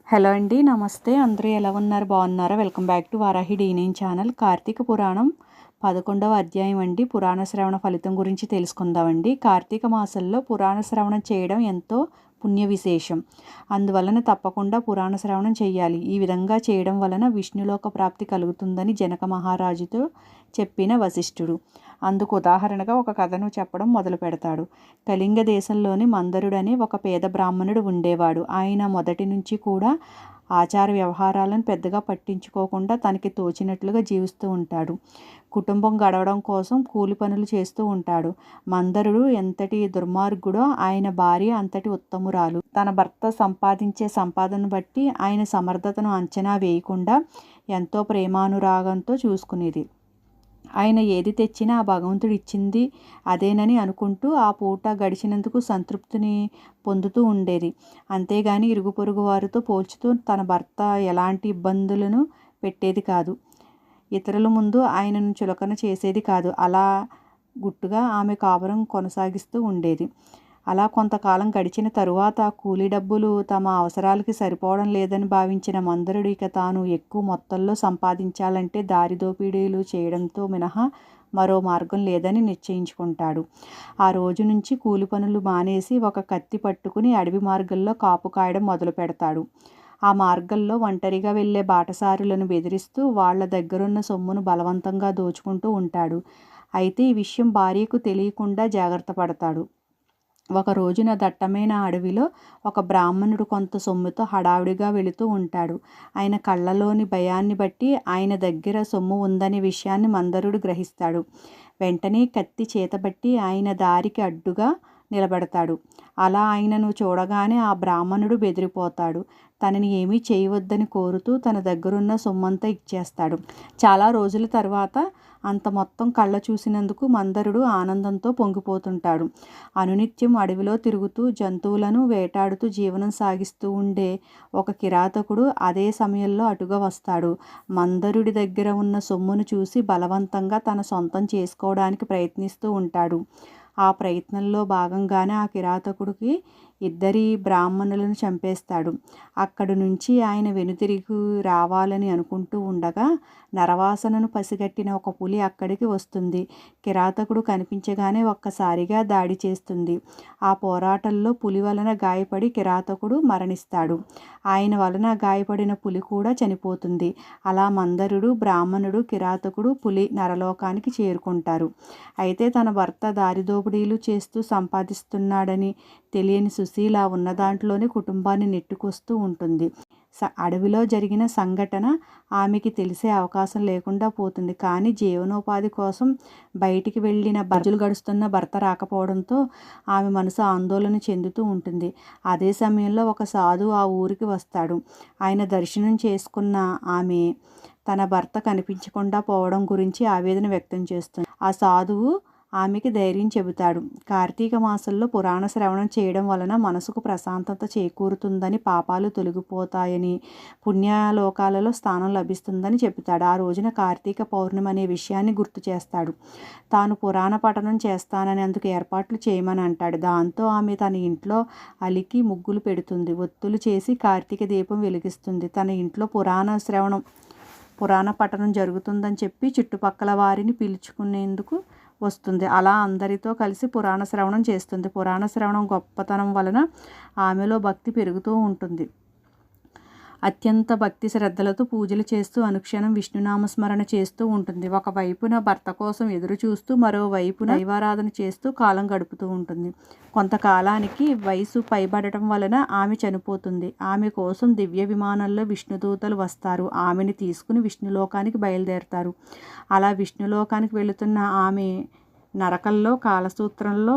Hello అండి, నమస్తే. అందరూ ఎలా ఉన్నారు? బాగున్నారా? వెల్కమ్ బ్యాక్ టు వారాహి డీ9 ఛానల్. కార్తీక పురాణం 11వ అధ్యాయం అండి. పురాణ శ్రవణ ఫలితం గురించి తెలుసుకుందామండి. కార్తీక మాసంలో పురాణ శ్రవణం చేయడం ఎంతో పుణ్య విశేషం. అందువలన తప్పకుండా పురాణ శ్రవణం చేయాలి. ఈ విధంగా చేయడం వలన విష్ణులోక ప్రాప్తి కలుగుతుందని జనక మహారాజుతో చెప్పిన వశిష్ఠుడు అందుకు ఉదాహరణగా ఒక కథను చెప్పడం మొదలు పెడతాడు. కళింగ దేశంలోని మందరుడని ఒక పేద బ్రాహ్మణుడు ఉండేవాడు. ఆయన మొదటి నుంచి కూడా ఆచార వ్యవహారాలను పెద్దగా పట్టించుకోకుండా తనకి తోచినట్లుగా జీవిస్తూ ఉంటాడు. కుటుంబం గడవడం కోసం కూలి పనులు చేస్తూ ఉంటాడు. మందరుడు ఎంతటి దుర్మార్గుడో ఆయన భార్య అంతటి ఉత్తమురాలు. తన భర్త సంపాదించే సంపాదనను బట్టి ఆయన సమర్థతను అంచనా వేయకుండా ఎంతో ప్రేమానురాగంతో చూసుకునేది. ఆయన ఏది తెచ్చినా ఆ భగవంతుడు ఇచ్చింది అదేనని అనుకుంటూ ఆ పూట గడిచినందుకు సంతృప్తిని పొందుతూ ఉండేది. అంతేగాని ఇరుగు పొరుగు వారితో పోల్చుతూ తన భర్త ఎలాంటి ఇబ్బందులను పెట్టేది కాదు. ఇతరుల ముందు ఆయనను చులకన చేసేది కాదు. అలా గుట్టుగా ఆమె కాపురం కొనసాగిస్తూ ఉండేది. అలా కొంతకాలం గడిచిన తరువాత కూలీ డబ్బులు తమ అవసరాలకి సరిపోవడం లేదని భావించిన మందరుడు ఇక తాను ఎక్కువ మొత్తంలో సంపాదించాలంటే దారి దోపిడీలు చేయడంతో మినహా మరో మార్గం లేదని నిశ్చయించుకుంటాడు. ఆ రోజు నుంచి కూలి పనులు మానేసి ఒక కత్తి పట్టుకుని అడవి మార్గంలో కాపు కాయడం మొదలు పెడతాడు. ఆ మార్గంలో ఒంటరిగా వెళ్ళే బాటసారులను బెదిరిస్తూ వాళ్ళ దగ్గరున్న సొమ్మును బలవంతంగా దోచుకుంటూ ఉంటాడు. అయితే ఈ విషయం భార్యకు తెలియకుండా జాగ్రత్త పడతాడు. ఒక రోజున దట్టమైన అడవిలో ఒక బ్రాహ్మణుడు కొంత సొమ్ముతో హడావుడిగా వెళుతూ ఉంటాడు. ఆయన కళ్ళలోని భయాన్ని బట్టి ఆయన దగ్గర సొమ్ము ఉందనే విషయాన్ని మందరుడు గ్రహిస్తాడు. వెంటనే కత్తి చేతబట్టి ఆయన దారికి అడ్డుగా నిలబడతాడు. అలా ఆయనను చూడగానే ఆ బ్రాహ్మణుడు బెదిరిపోతాడు. తనని ఏమీ చేయవద్దని కోరుతూ తన దగ్గరున్న సొమ్మంతా ఇచ్చేస్తాడు. చాలా రోజుల తర్వాత అంత మొత్తం కళ్ళ చూసినందుకు మందరుడు ఆనందంతో పొంగిపోతుంటాడు. అనునిత్యం అడవిలో తిరుగుతూ జంతువులను వేటాడుతూ జీవనం సాగిస్తూ ఉండే ఒక కిరాతకుడు అదే సమయంలో అటుగా వస్తాడు. మందరుడి దగ్గర ఉన్న సొమ్మును చూసి బలవంతంగా తన సొంతం చేసుకోవడానికి ప్రయత్నిస్తూ ఉంటాడు. ఆ ప్రయత్నంలో భాగంగానే ఆ కిరాతకుడికి ఇద్దరి బ్రాహ్మణులను చంపేస్తాడు. అక్కడి నుంచి ఆయన వెనుతిరిగి రావాలని అనుకుంటూ ఉండగా నరవాసనను పసిగట్టిన ఒక పులి అక్కడికి వస్తుంది. కిరాతకుడు కనిపించగానే ఒక్కసారిగా దాడి చేస్తుంది. ఆ పోరాటంలో పులి వలన గాయపడి కిరాతకుడు మరణిస్తాడు. ఆయన వలన గాయపడిన పులి కూడా చనిపోతుంది. అలా మందరుడు, బ్రాహ్మణుడు, కిరాతకుడు, పులి నరలోకానికి చేరుకుంటారు. అయితే తన భర్త దారిదోపిడీలు చేస్తూ సంపాదిస్తున్నాడని తెలియని సుశీల ఉన్న దాంట్లోనే కుటుంబాన్ని నెట్టుకొస్తూ ఉంటుంది. అడవిలో జరిగిన సంఘటన ఆమెకి తెలిసే అవకాశం లేకుండా పోతుంది. కానీ జీవనోపాధి కోసం బయటికి వెళ్ళిన రోజులు గడుస్తున్న భర్త రాకపోవడంతో ఆమె మనసు ఆందోళన చెందుతూ ఉంటుంది. అదే సమయంలో ఒక సాధువు ఆ ఊరికి వస్తాడు. ఆయన దర్శనం చేసుకున్న ఆమె తన భర్త కనిపించకుండా పోవడం గురించి ఆవేదన వ్యక్తం చేస్తుంది. ఆ సాధువు ఆమెకి ధైర్యం చెబుతాడు. కార్తీక మాసంలో పురాణ శ్రవణం చేయడం వలన మనసుకు ప్రశాంతత చేకూరుతుందని, పాపాలు తొలగిపోతాయని, పుణ్యలోకాలలో స్థానం లభిస్తుందని చెబుతాడు. ఆ రోజున కార్తీక పౌర్ణమి అనే విషయాన్ని గుర్తు చేస్తాడు. తాను పురాణ పఠనం చేస్తానని అందుకు ఏర్పాట్లు చేయమని అంటాడు. దాంతో ఆమె తన ఇంట్లో అలికి ముగ్గులు పెడుతుంది. ఒత్తులు చేసి కార్తీక దీపం వెలిగిస్తుంది. తన ఇంట్లో పురాణ పఠనం జరుగుతుందని చెప్పి చుట్టుపక్కల వారిని పిలుచుకునేందుకు వస్తుంది. అలా అందరితో కలిసి పురాణ శ్రవణం చేస్తుంది. పురాణ శ్రవణం గొప్పతనం వలన ఆమెలో భక్తి పెరుగుతూ ఉంటుంది. అత్యంత భక్తి శ్రద్ధలతో పూజలు చేస్తూ అనుక్షణం విష్ణునామస్మరణ చేస్తూ ఉంటుంది. ఒకవైపున భర్త కోసం ఎదురు చూస్తూ మరోవైపున దైవారాధన చేస్తూ కాలం గడుపుతూ ఉంటుంది. కొంతకాలానికి వయసు పైబడటం వలన ఆమె చనిపోతుంది. ఆమె కోసం దివ్య విమానంలో విష్ణుదూతలు వస్తారు. ఆమెను తీసుకుని విష్ణులోకానికి బయలుదేరతారు. అలా విష్ణులోకానికి వెళుతున్న ఆమె నరకంలో కాలసూత్రంలో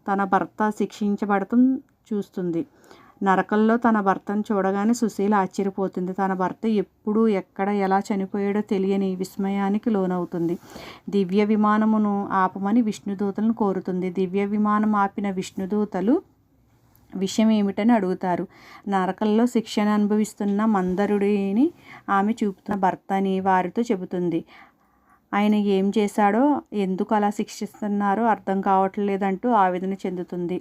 తన భర్త శిక్షించబడటం చూస్తుంది. నరకంలో తన భర్తను చూడగానే సుశీల ఆశ్చర్యపోతుంది. తన భర్త ఎప్పుడు, ఎక్కడ, ఎలా చనిపోయాడో తెలియని విస్మయానికి లోనవుతుంది. దివ్య విమానమును ఆపమని విష్ణుదూతలను కోరుతుంది. దివ్య విమానం ఆపిన విష్ణుదూతలు విషయం ఏమిటని అడుగుతారు. నరకంలో శిక్షణ అనుభవిస్తున్న మందరుడిని ఆమె చూపుతున్న భర్త అని వారితో చెబుతుంది. ఆయన ఏం చేశాడో, ఎందుకు అలా శిక్షిస్తున్నారో అర్థం కావట్లేదంటూ ఆవేదన చెందుతుంది.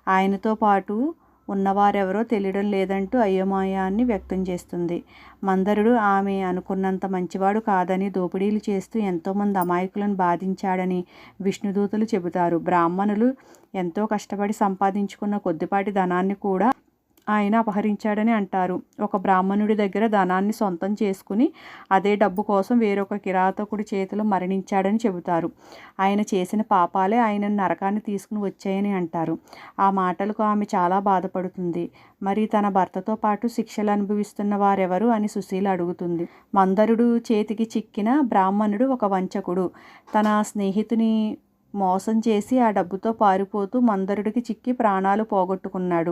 ఆయనతో పాటు ఉన్నవారెవరో తెలియడం లేదంటూ అయోమయాన్ని వ్యక్తం చేస్తుంది. మందరుడు ఆమె అనుకున్నంత మంచివాడు కాదని, దోపిడీలు చేస్తూ ఎంతోమంది అమాయకులను బాధించాడని విష్ణుదూతలు చెబుతారు. బ్రాహ్మణులు ఎంతో కష్టపడి సంపాదించుకున్న కొద్దిపాటి ధనాన్ని కూడా ఆయన అపహరించాడని అంటారు. ఒక బ్రాహ్మణుడి దగ్గర ధనాన్ని సొంతం చేసుకుని అదే డబ్బు కోసం వేరొక కిరాతకుడి చేతిలో మరణించాడని చెబుతారు. ఆయన చేసిన పాపాలే ఆయనను నరకాన్ని తీసుకుని వచ్చాయని అంటారు. ఆ మాటలకు ఆమె చాలా బాధపడుతుంది. మరి తన భర్తతో పాటు శిక్షలు అనుభవిస్తున్న వారెవరు అని సుశీల అడుగుతుంది. మందరుడు చేతికి చిక్కిన బ్రాహ్మణుడు ఒక వంచకుడు. తన స్నేహితుని మోసం చేసి ఆ డబ్బుతో పారిపోతూ మందరుడికి చిక్కి ప్రాణాలు పోగొట్టుకున్నాడు.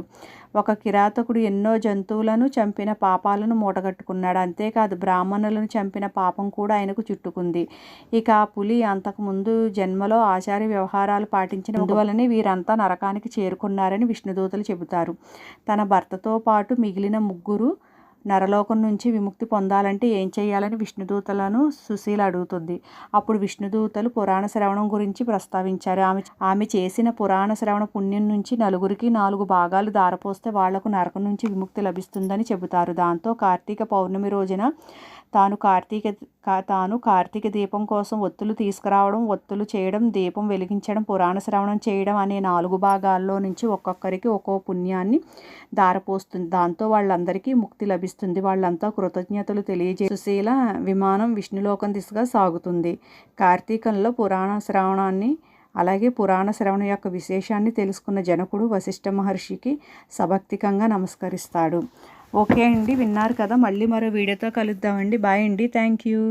ఒక కిరాతకుడు ఎన్నో జంతువులను చంపిన పాపాలను మూటగట్టుకున్నాడు. అంతేకాదు బ్రాహ్మణులను చంపిన పాపం కూడా ఆయనకు చుట్టుకుంది. ఇక ఆ పులి అంతకుముందు జన్మలో ఆచార వ్యవహారాలు పాటించినందువలనే వీరంతా నరకానికి చేరుకున్నారని విష్ణుదూతలు చెబుతారు. తన భర్తతో పాటు మిగిలిన ముగ్గురు నరలోకం నుంచి విముక్తి పొందాలంటే ఏం చేయాలని విష్ణుదూతలను సుశీల అడుగుతుంది. అప్పుడు విష్ణుదూతలు పురాణ శ్రవణం గురించి ప్రస్తావించారు. ఆమె చేసిన పురాణ శ్రవణ పుణ్యం నుంచి నలుగురికి 4 భాగాలు దారపోస్తే వాళ్లకు నరకం నుంచి విముక్తి లభిస్తుందని చెబుతారు. దాంతో కార్తీక పౌర్ణమి రోజున తాను కార్తీక దీపం కోసం ఒత్తులు తీసుకురావడం, ఒత్తులు చేయడం, దీపం వెలిగించడం, పురాణ శ్రవణం చేయడం అనే 4 భాగాల్లో నుంచి ఒక్కొక్కరికి ఒక్కో పుణ్యాన్ని దారపోస్తుంది. దాంతో వాళ్ళందరికీ ముక్తి లభిస్తుంది. వాళ్ళంతా కృతజ్ఞతలు తెలియజే సుశీల విమానం విష్ణులోకం దిశగా సాగుతుంది. కార్తీకంలో పురాణ శ్రవణాన్ని అలాగే పురాణ శ్రవణం యొక్క విశేషాన్ని తెలుసుకున్న జనకుడు వశిష్ఠ మహర్షికి సభక్తికంగా నమస్కరిస్తాడు. ఓకే అండి, విన్నారు కదా. మళ్ళీ మరో వీడియోతో కలుద్దామండి. బాయ్ అండి. Thank you.